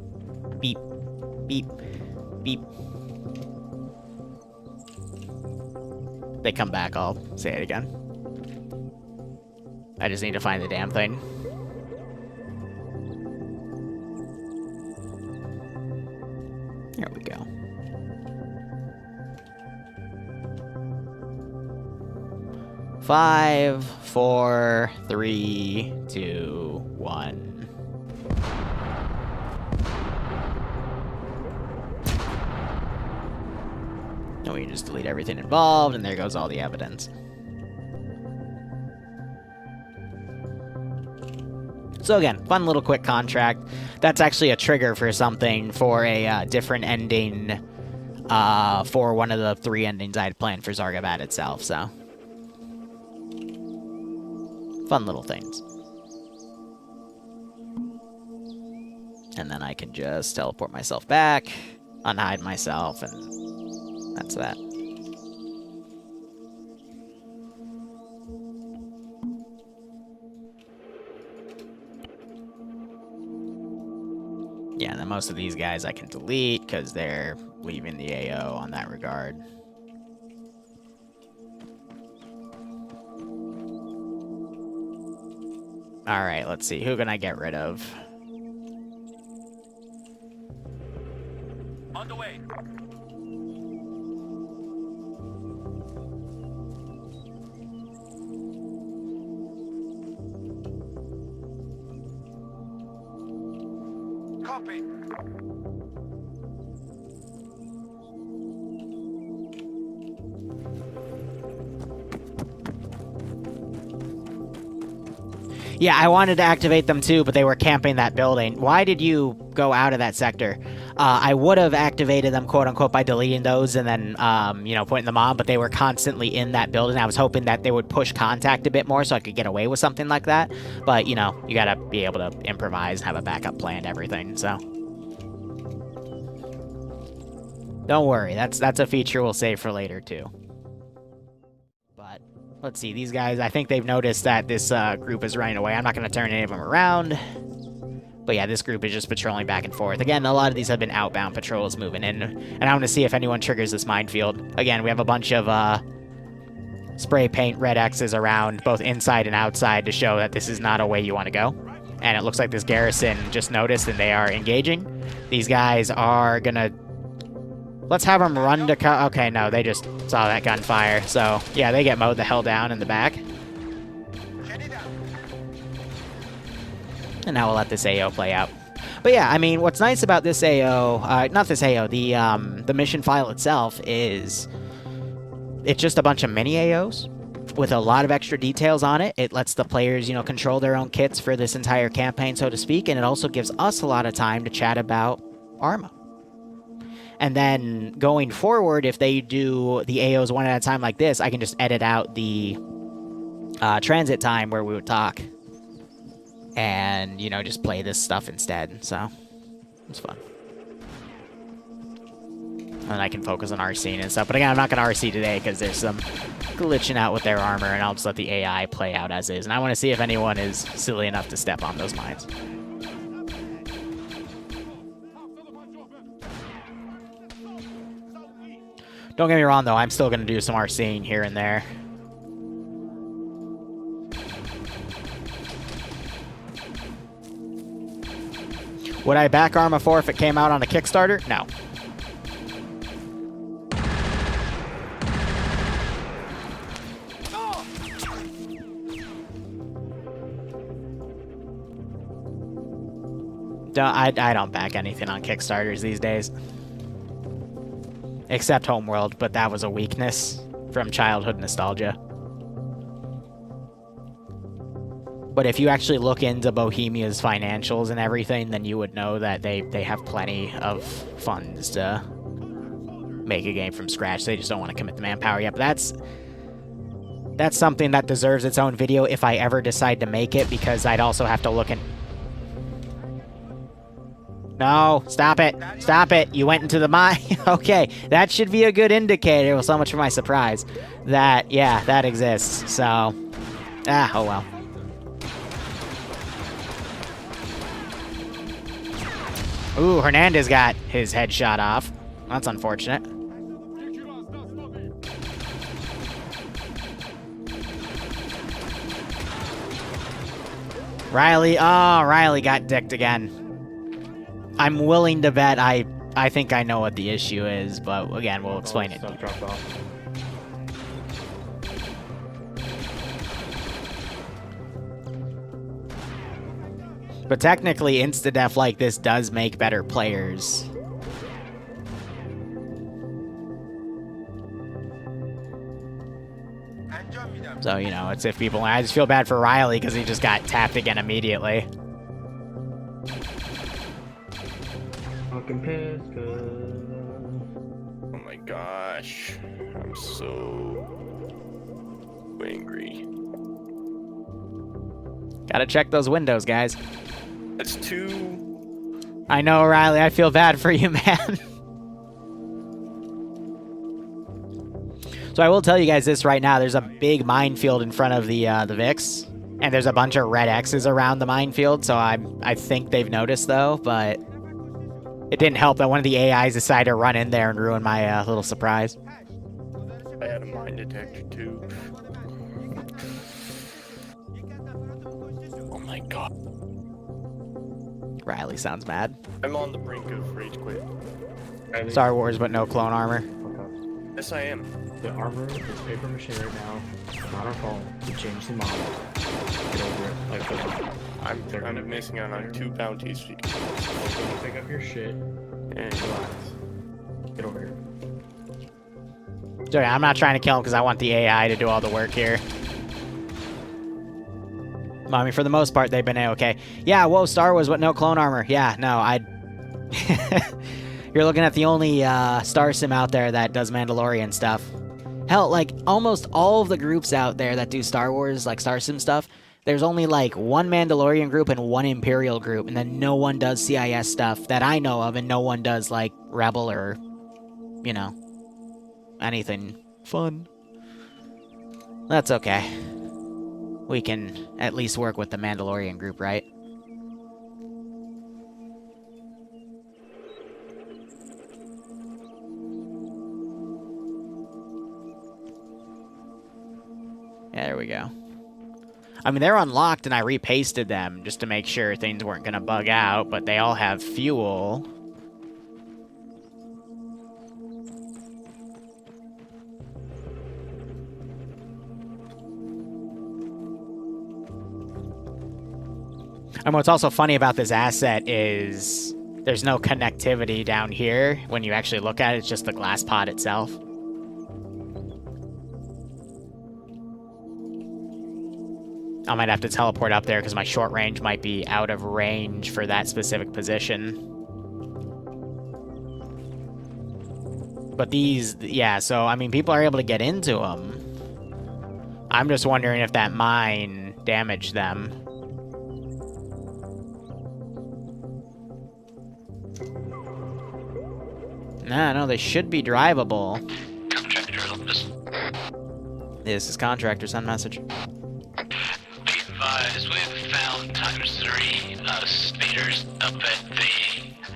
Beep. Beep. Beep. They come back, I'll say it again. I just need to find the damn thing. There we go. 5, 4, 3, 2, 1. And we can just delete everything involved, and there goes all the evidence. So again, fun little quick contract. That's actually a trigger for something for a different ending for one of the 3 endings I had planned for Zargabat itself, so. Fun little things. And then I can just teleport myself back, unhide myself, and that's that. Yeah, and then most of these guys I can delete because they're leaving the AO on that regard. Alright, let's see. Who can I get rid of? On the way. Copy. Yeah, I wanted to activate them too, but they were camping that building. Why did you go out of that sector? I would have activated them, quote-unquote, by deleting those and then, you know, putting them on, but they were constantly in that building. I was hoping that they would push contact a bit more so I could get away with something like that. But, you know, you gotta be able to improvise and have a backup plan and everything, so. Don't worry, that's a feature we'll save for later, too. let's see, these guys, I think they've noticed that this group is running away. I'm not going to turn any of them around. But yeah, this group is just patrolling back and forth. Again, a lot of these have been outbound patrols moving in. And I want to see if anyone triggers this minefield. Again, we have a bunch of spray paint red X's around, both inside and outside, to show that this is not a way you want to go. And it looks like this garrison just noticed and they are engaging. These guys are going to... Let's have them run to... Okay, no, they just saw that gunfire. So, yeah, they get mowed the hell down in the back. And now we'll let this AO play out. But yeah, I mean, what's nice about this AO... not this AO, the mission file itself is... It's just a bunch of mini AOs with a lot of extra details on it. It lets the players, you know, control their own kits for this entire campaign, so to speak. And it also gives us a lot of time to chat about Arma. And then going forward, if they do the AOs one at a time like this, I can just edit out the transit time where we would talk. And, you know, just play this stuff instead. So, it's fun. And I can focus on RCing and stuff. But again, I'm not going to RC today because there's some glitching out with their armor. And I'll just let the AI play out as is. And I want to see if anyone is silly enough to step on those mines. Don't get me wrong, though. I'm still going to do some RCing here and there. Would I back Arma 4 if it came out on a Kickstarter? No. I don't back anything on Kickstarters these days. Except Homeworld, but that was a weakness from childhood nostalgia. But if you actually look into Bohemia's financials and everything, then you would know that they have plenty of funds to make a game from scratch. They just don't want to commit the manpower yet. But that's something that deserves its own video if I ever decide to make it, because I'd also have to look in... No, stop it. Stop it. You went into the mine. Okay, that should be a good indicator. Well, so much for my surprise. That, yeah, that exists. So, oh well. Ooh, Hernandez got his head shot off. That's unfortunate. Riley, oh, Riley got dicked again. I'm willing to bet I think I know what the issue is, but again, we'll explain it. Stuff dropped off. But technically, insta-def like this does make better players. So, you know, it's if people... I just feel bad for Riley because he just got tapped again immediately. Fucking pissed, Oh my gosh. I'm so angry. Gotta check those windows, guys. That's two. I know, Riley. I feel bad for you, man. So I will tell you guys this right now. There's a big minefield in front of the VIX. And there's a bunch of red X's around the minefield. So I think they've noticed, though. But it didn't help that one of the AIs decided to run in there and ruin my little surprise. I had a mine detector, too. Oh my god. Riley sounds mad. I'm on the brink of rage quit. Star Wars, but no clone armor. Yes, I am. The armor is paper mache right now. Not our fault. We changed the model. Get over it. Like, come on. I'm missing out on 2 bounties. Pick up your shit and relax. Get over here. Sorry, I'm not trying to kill him because I want the AI to do all the work here. I mean, for the most part, they've been A-okay. Yeah, whoa, Star Wars, but no clone armor. Yeah, no, You're looking at the only Star Sim out there that does Mandalorian stuff. Hell, like, almost all of the groups out there that do Star Wars, like, Star Sim stuff, there's only, like, one Mandalorian group and one Imperial group, and then no one does CIS stuff that I know of, and no one does, like, Rebel or, you know, anything fun. That's okay. We can at least work with the Mandalorian group, right? Yeah, there we go. I mean, they're unlocked and I repasted them just to make sure things weren't going to bug out, but they all have fuel. And what's also funny about this asset is there's no connectivity down here. When you actually look at it, it's just the glass pod itself. I might have to teleport up there because my short range might be out of range for that specific position. But these, yeah, so, I mean, people are able to get into them. I'm just wondering if that mine damaged them. Nah, no, they should be drivable. This is Contractor, send message. We've found ×3 speeders up at the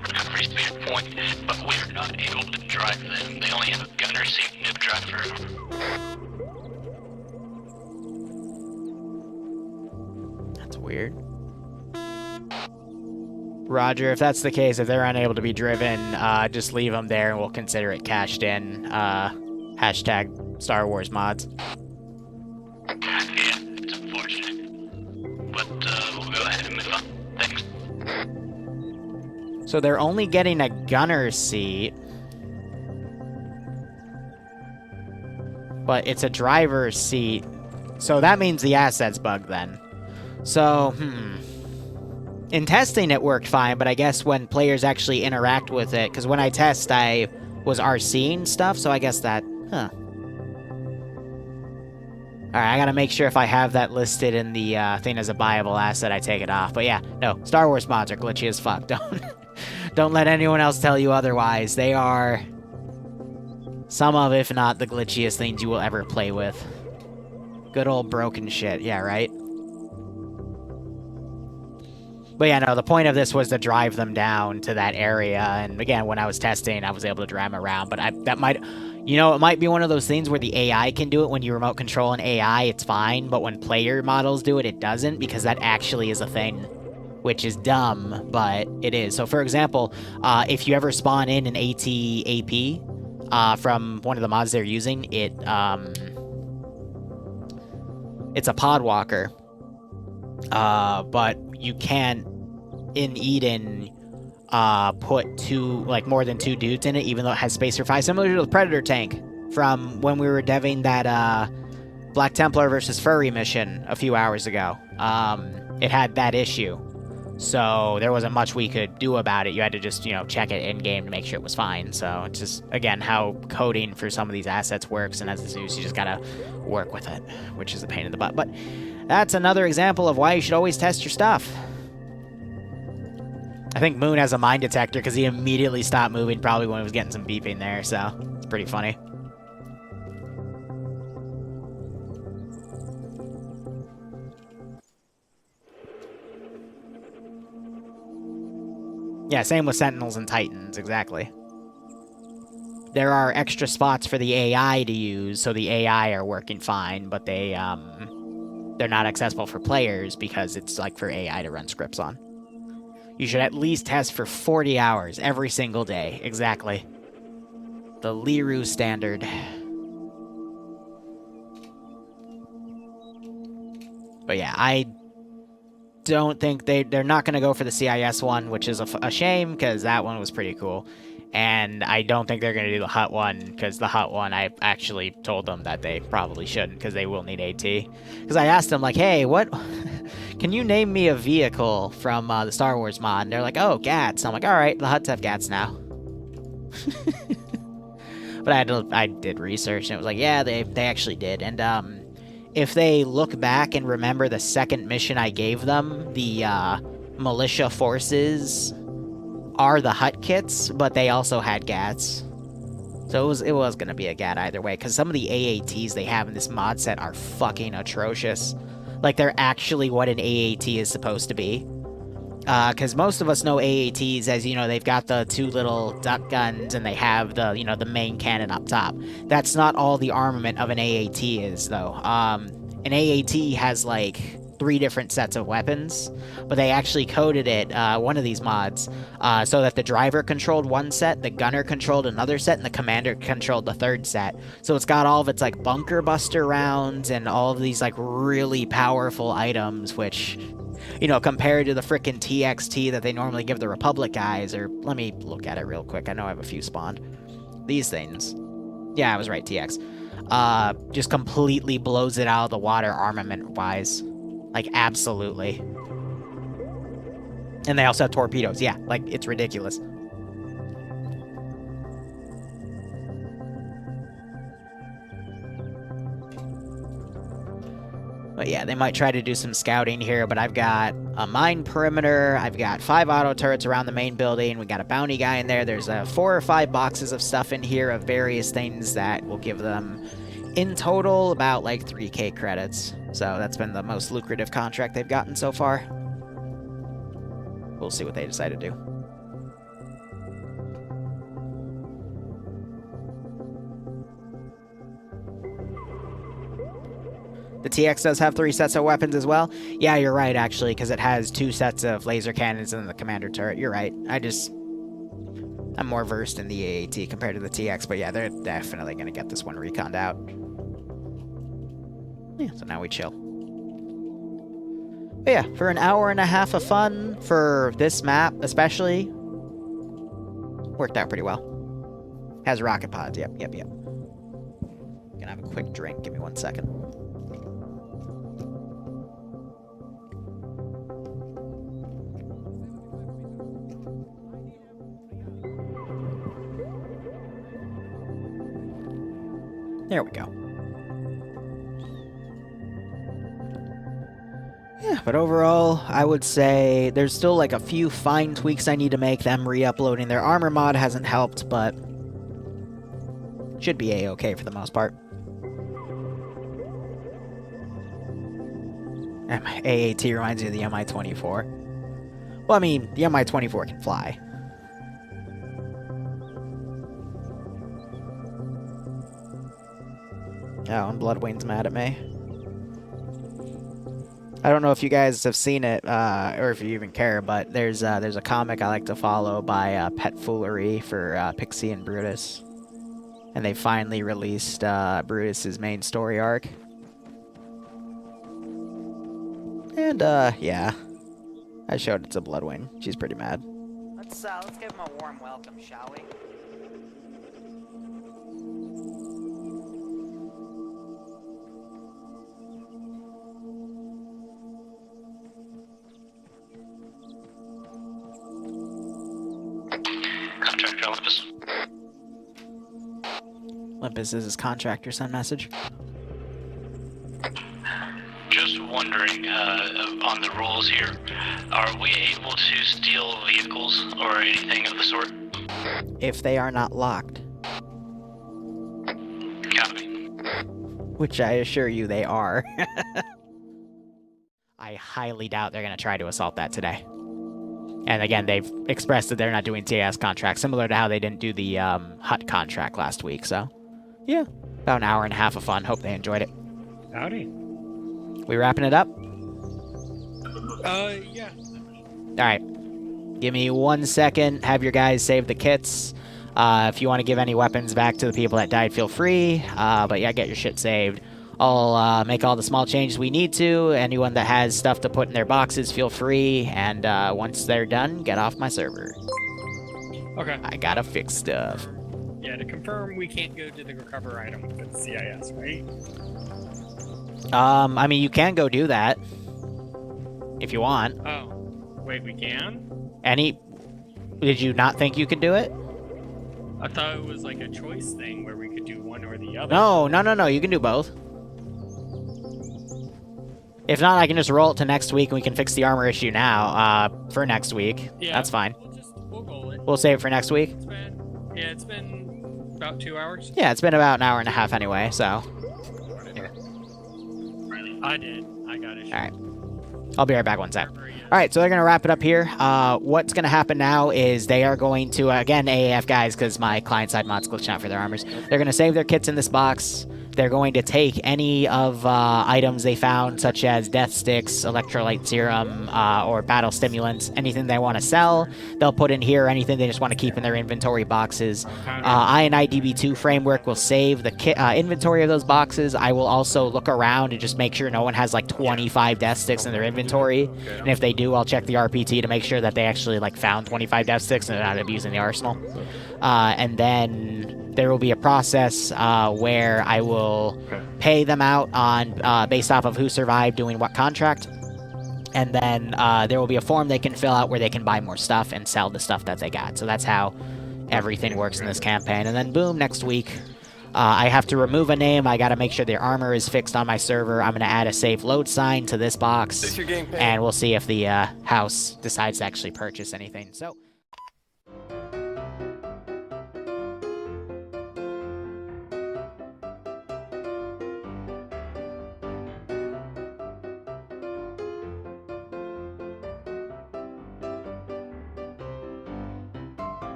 recovery speeder point, but we're not able to drive them. They only have a gunner seat, no driver. That's weird. Roger, if that's the case, if they're unable to be driven, just leave them there and we'll consider it cashed in. Hashtag Star Wars mods. Yeah, it's unfortunate. But we'll go ahead and move on. Thanks. So they're only getting a gunner seat. But it's a driver's seat. So that means the asset's bugged then. So, in testing it worked fine, but I guess when players actually interact with it, because when I test I was RCing stuff, so I guess that, Alright, I gotta make sure if I have that listed in the thing as a buyable asset, I take it off. But yeah, no, Star Wars mods are glitchy as fuck. Don't let anyone else tell you otherwise. They are some of, if not the glitchiest things you will ever play with. Good old broken shit, yeah, right? But yeah, no, the point of this was to drive them down to that area, and again, when I was testing, I was able to drive them around, but that might... You know, it might be one of those things where the AI can do it. When you remote control an AI, it's fine, but when player models do it, it doesn't, because that actually is a thing, which is dumb, but it is. So, for example, if you ever spawn in an AT-AP from one of the mods they're using, it's a pod walker, but you can't, in Eden... put more than 2 dudes in it, even though it has space for 5, similar to the Predator tank from when we were deving that Black Templar versus Furry mission a few hours ago. It had that issue, so there wasn't much we could do about it. You had to just, check it in-game to make sure it was fine. So it's just, again, how coding for some of these assets works, and as a Zeus, you just gotta work with it, which is a pain in the butt. But that's another example of why you should always test your stuff. I think Moon has a mine detector because he immediately stopped moving, probably when he was getting some beeping there, so it's pretty funny. Yeah, same with Sentinels and Titans, exactly. There are extra spots for the AI to use, so the AI are working fine, but they're not accessible for players because it's like for AI to run scripts on. You should at least test for 40 hours every single day. Exactly. The Liru standard. But yeah, I don't think they're not going to go for the CIS one, which is a shame, because that one was pretty cool. And I don't think they're going to do the Hut one, because the Hut one, I actually told them that they probably shouldn't, because they will need AT. Because I asked them, like, hey, what... Can you name me a vehicle from the Star Wars mod? And they're like, oh, GATs. I'm like, alright, the Huts have GATs now. But I did research, and it was like, yeah, they actually did. And if they look back and remember the second mission I gave them, the militia forces are the Hut kits, but they also had GATs. So it was gonna be a GAT either way, because some of the AATs they have in this mod set are fucking atrocious. Like, they're actually what an AAT is supposed to be. Because most of us know AATs as, you know, they've got the two little duck guns and they have the, you know, the main cannon up top. That's not all the armament of an AAT is, though. An AAT has, like, 3 different sets of weapons, but they actually coded it, one of these mods, so that the driver controlled one set, the gunner controlled another set, and the commander controlled the third set. So it's got all of its, like, bunker buster rounds and all of these, like, really powerful items, which, you know, compared to the frickin' TXT that they normally give the Republic guys, or let me look at it real quick. I know I have a few spawned. These things. Yeah, I was right, TX. Just completely blows it out of the water armament-wise. Like, absolutely. And they also have torpedoes. Yeah, like, it's ridiculous. But yeah, they might try to do some scouting here, but I've got a mine perimeter, I've got 5 auto turrets around the main building, we got a bounty guy in there, there's 4 or 5 boxes of stuff in here of various things that will give them, in total, about like 3k credits. So that's been the most lucrative contract they've gotten so far. We'll see what they decide to do. The TX does have 3 sets of weapons as well. Yeah, you're right, actually, because it has 2 sets of laser cannons and the commander turret. You're right. I'm more versed in the AAT compared to the TX, but yeah, they're definitely going to get this one reconned out. Yeah, so now we chill. But yeah, for an hour and a half of fun, for this map especially, worked out pretty well. Has rocket pods, yep. Gonna have a quick drink, give me 1 second. There we go. Yeah, but overall, I would say there's still like a few fine tweaks I need to make. Them re-uploading their armor mod hasn't helped, but should be a-okay for the most part. AAT reminds me of the Mi-24. Well, I mean, the Mi-24 can fly. Oh, and Bloodwing's mad at me. I don't know if you guys have seen it, or if you even care, but there's a comic I like to follow by Pet Foolery for Pixie and Brutus. And they finally released Brutus's main story arc. And, yeah. I showed it to Bloodwing. She's pretty mad. Let's give him a warm welcome, shall we? Contractor Olympus. Olympus is his contractor send message. Just wondering, on the rules here, are we able to steal vehicles or anything of the sort? If they are not locked. Copy. Which I assure you they are. I highly doubt they're going to try to assault that today. And again, they've expressed that they're not doing TAS contracts, similar to how they didn't do the HUT contract last week, so... yeah, about an hour and a half of fun. Hope they enjoyed it. Howdy. We wrapping it up? Yeah. Alright. Give me 1 second. Have your guys save the kits. If you want to give any weapons back to the people that died, feel free. But yeah, get your shit saved. I'll make all the small changes we need to. Anyone that has stuff to put in their boxes, feel free. And once they're done, get off my server. Okay. I gotta fix stuff. Yeah, to confirm, we can't go to the recover item with the CIS, right? I mean, you can go do that. If you want. Oh. Wait, we can? Did you not think you could do it? I thought it was like a choice thing where we could do one or the other. No, you can do both. If not, I can just roll it to next week and we can fix the armor issue now, for next week. Yeah, that's fine. We'll roll it. We'll save it for next week? It's been about 2 hours? Yeah, it's been about an hour and a half anyway, so. I did. I got it. Alright. I'll be right back one sec. Alright, so they're going to wrap it up here. What's going to happen now is they are going to, again, AAF guys, because my client-side mods glitched out for their armors. They're going to save their kits in this box. They're going to take any of items they found, such as death sticks, electrolyte serum, or battle stimulants, anything they want to sell, they'll put in here, anything they just want to keep in their inventory boxes. I and IDB2 framework will save the inventory of those boxes. I will also look around and just make sure no one has like 25 death sticks in their inventory. And if they do, I'll check the RPT to make sure that they actually like found 25 death sticks and they're not abusing the arsenal. And then there will be a process where I will pay them out on based off of who survived doing what contract. And then there will be a form they can fill out where they can buy more stuff and sell the stuff that they got. So that's how everything works in this campaign. And then boom, next week, I have to remove a name. I got to make sure their armor is fixed on my server. I'm going to add a safe load sign to this box. And we'll see if the house decides to actually purchase anything. So.